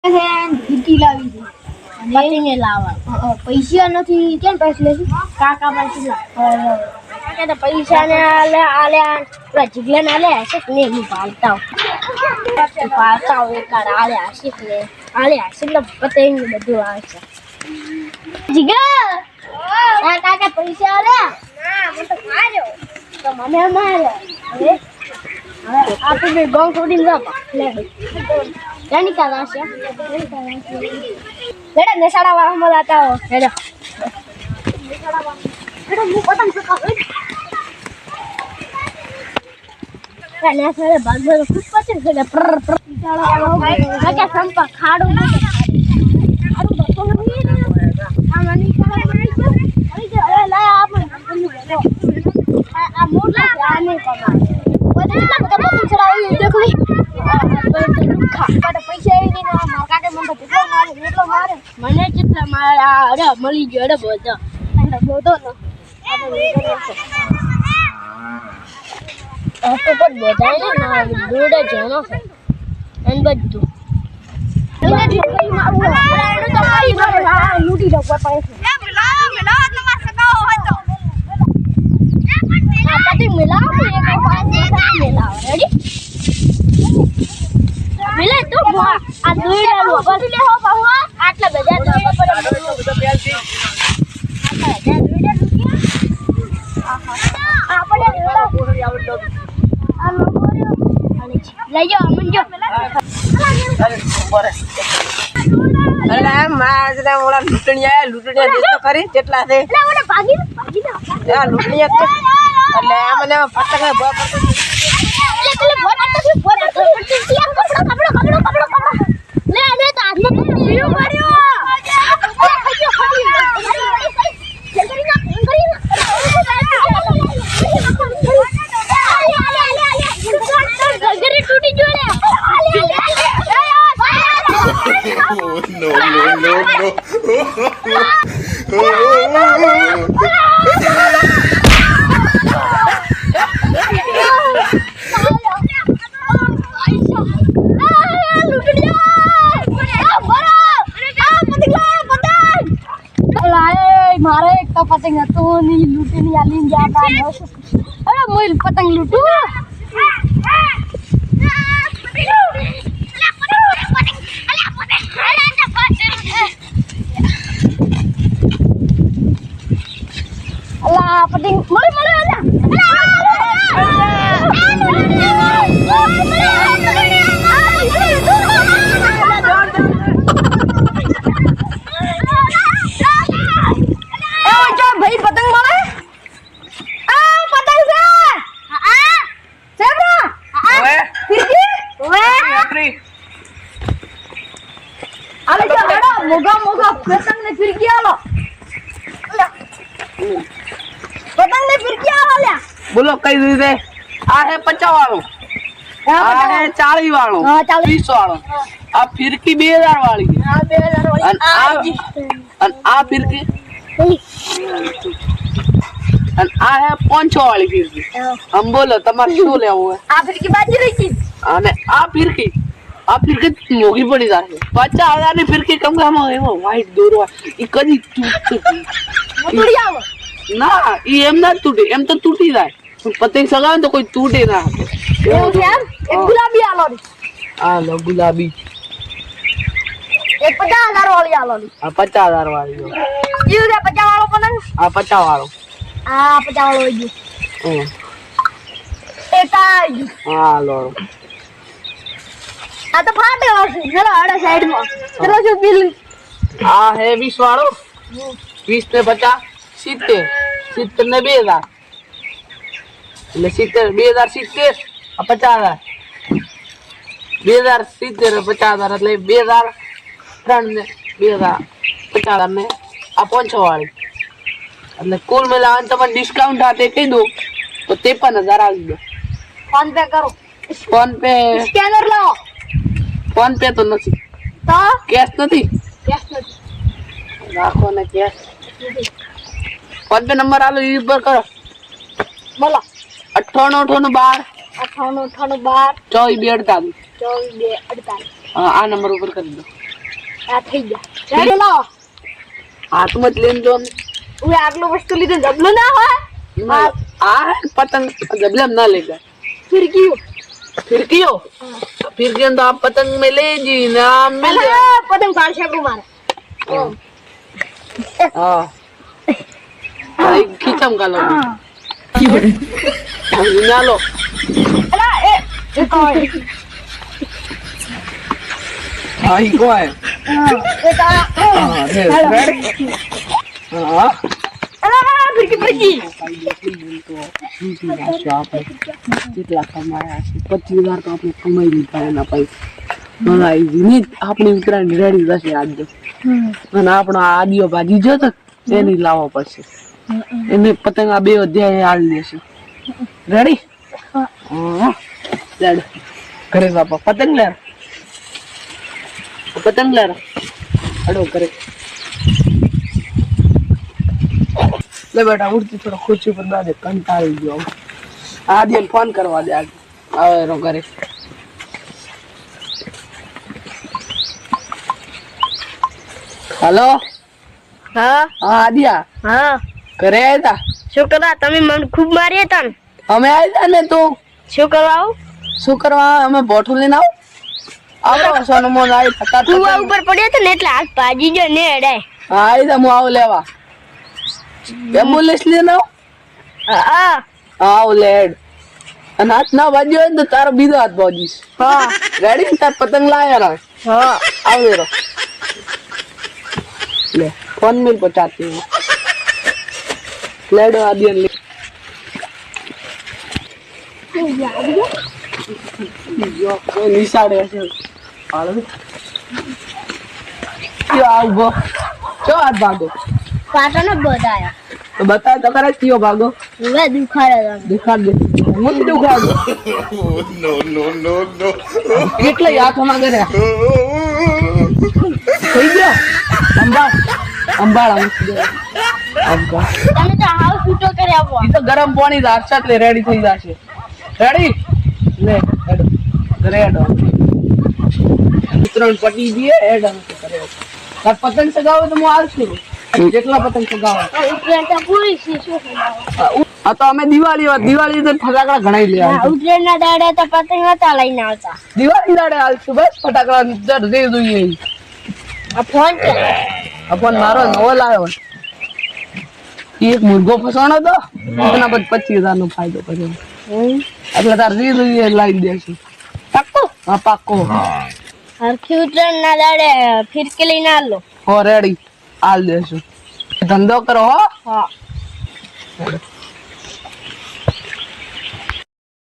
ભીટી લાવી છે પતિને લાવવા પૈસા નથી કેમ પૈસા લેશું કાકા પાસે કાકા તો પૈસા ને આલ્યા પેલા જીગલે ને આલ્યા હશે ને હું પાલતા એક કાર આલ્યા હશે ને આલ્યા હશે એટલે પતંગ બધું આવે છે જીગા કાકા પૈસા આલ્યા ના મને તો માર્યો તો મને માર્યો હવે આપણે ગોંગ છોડીને જવા લે જાની કા રાશે બેટા નેસાડા વાળા મળાતા હો બેટા બેટા હું પતંગ ચકાવું કાને સરે બાંધો ખુશ પતંગ છે પર પર કાકા સંપા ખાડો ખાડો બતો નથી આ મની અરે લા આપ આ મોટલા આને કમા બધા પતંગ ચડાવી દેખો પૈસા આવી ને કાકા મને કેટલો મારે મને કેટલા મારે અરે મળી ગયો અરે બોધો તો પણ બધાય ને દોડે જણો છે એન બધું લૂટી દો કોઈ પાસે મિલાવ રેડી મિલે તો આ દોઈડા લો બસ લે હો પાહો આટલા બધા તો પર આપણે લઈ જાઓ અમન જો અરે માજને ઓલા લૂટણીયા દેસ તો કરી કેટલા છે એટલે ઓલે ભાગી આ લૂટણીયા એટલે મને પતંગ ભો પડતો એટલે ભો પડતો કપડો લે લે તો હાથમાં પીયો માર્યો મારે એક તો પતંગ હતો ની લૂટીની આલીન જાતા અરે મોઈલ પતંગ લૂટું અલા પતંગ મળે ભાઈ પતંગ મળે આ પતંગ છે આલે જાડો મોગા પતંગ ને ફિરકી આલો પતંગ ને ફિરકી આલો લ્યા બોલો કઈ રીતે આ હે 50 વાળો આ હે 40 વાળો 20 વાળો આ ફિરકી 2000 વાળી હા 2000 વાળી અને આ ફિરકી અને આ હે 500 વાળી ફિરકી હમ બોલો તમારે શું લેવું હે આ ફિરકી બાજી રહી છે અને આ ફિરકી મોંઘી પડી જશે 50,000 ની ફિરકી કમ કામ એવો વ્હાઈટ દોરવા ઈ કદી તૂટી આવો ના ઈ એમ ના તૂટે એમ તો તૂટી જાય પતંગ સગાવે તો કોઈ તૂટે ના એવું છે એમ એક ગુલાબી આલો આ લો ગુલાબી એક 50,000 વાળી આલો આ 50,000 વાળી ઈ રે 50 વાળો પતંગ આ 50 વાળો આ 50 વાળો ઈ એટાઈ હા લો આ તો ફાટેલો છે ચલો આડા સાઈડ માં ચલો જો બિલ આ હે 20 વાળો 20 ને 50 70 ને 2000 એટલે 70 2070 આ 50,000 2070 50,000 એટલે 2003 ને 2050,000 ને આ 500 વાળી એટલે કુલ મિલાવીને તમને ડિસ્કાઉન્ટ આપે કહી દો તો 53,000 આવી દો ફોન પે કરો ફોન પે સ્કેનર લાવો ફોન પે તો નથી તો કેશ નથી કેશ નથી રાખો ને કેશ ફોન પે નંબર આલો ઈ પર કરો બોલો 98 98 12 24 2 48 24 2 48 આ નંબર ઉપર કરી દો આ થઈ ગયા ચાલો લાવો હાથમાં જ લઈને જો ને. ઓય આટલો વસ્તુ લીધો જબલો ના હોય આ પતંગ जबलम ना लेगा ફિરકીઓ फिर तो आप पतंग में ले जी ना मिल અલા પતંગ પાડશે કો મારે हाँ भाई खींचम का लो ना लो અલા એ કોઈ हाँ ही को है એ તા हाँ दे हाँ અલા ફિરકી ફિરકી કેટલા કમાયા છે 25,000 તો આપણે કમાઈ લીધા એના પૈસા મને આવી આપણી ઉત્તરાયણ રેડી થશે આજ તો અને આપણો આદિયો ભાજી જો તો એની લાવવો પડશે એને પતંગ આ બે અધ્યાય હાલ દેશે રેડી હા રેડ ઘરે બાપા પતંગ લે અડો કરે લે બેટા ઉડતી થોડો ખુરશી પર દાદે કંટાળી ગયો આદિને ફોન કરવા દે આજે આવે રો કરે હેલો હા હા આદિયા હા ઘરે આવ્યા શું કરવા તમે મને ખૂબ મારી હતા ને અમે આવ્યા ને તું શું કરવા આવું શું કરવા અમે બોઠું લઈને આવો સોનો મોન આવી તું આ ઉપર પડ્યો હતો ને એટલે હાથ ભાજી ગયો ને એડાય હા આવી હું આવું લેવા એમ્બ્યુલન્સ લઈને હા આવ લેડ અને હાથ ના વાગ્યો હોય ને તો તારો બીજો હાથ ભાજીશ હા રેડી તાર પતંગ લાયા રા હા આવે રો ले फोन में पहुंचाती हूँ लेडो आदियन ले यो कोई निशाड़े ऐसे आलो क्यों आओ क्यों हाथ भागो પાટો ને બધાયા तो बता तो करे क्यों भागो હવે દુખાડે दिखा दे मुझे दिखा दो no કેટલા હાથમાં કર્યા થઈ ગયો અંબાળ અંબાળ તમે તો હાવ છૂટો કરી આપો ઈ તો ગરમ પાણી રાત એટલે રેડી થઈ જશે રેડી લે હેડો ઘરે હેડો ત્રણ પટી દીએ હેડો કરે તાર પતંગ સગાવો તો હું આવશું જેટલા પતંગ સગાવો ઉત્તરાયણ તો પૂરી છે શું આ તો અમે દિવાળી તો ફટાકડા ઘણાઈ લે ઉત્તરાયણ ના દાડે તો પતંગ નતા લઈને આવતા દિવાળી દાડે આવશું બસ ફટાકડા દર દે જોઈએ આ ફોન છે આપણ મારો નવો લાવ્યો એક મુર્ગો ફસાણો તો એના પછી 25,000 નો ફાયદો કર્યો એટલે તાર રી જોઈએ લાવી દેશું પાક્કું હા પાક્કો હરખી ઉત્તરાયણ ના દાડે ફિરકી લઈને આલો હો રેડી હાલ દેશું ધંધો કરો હો હા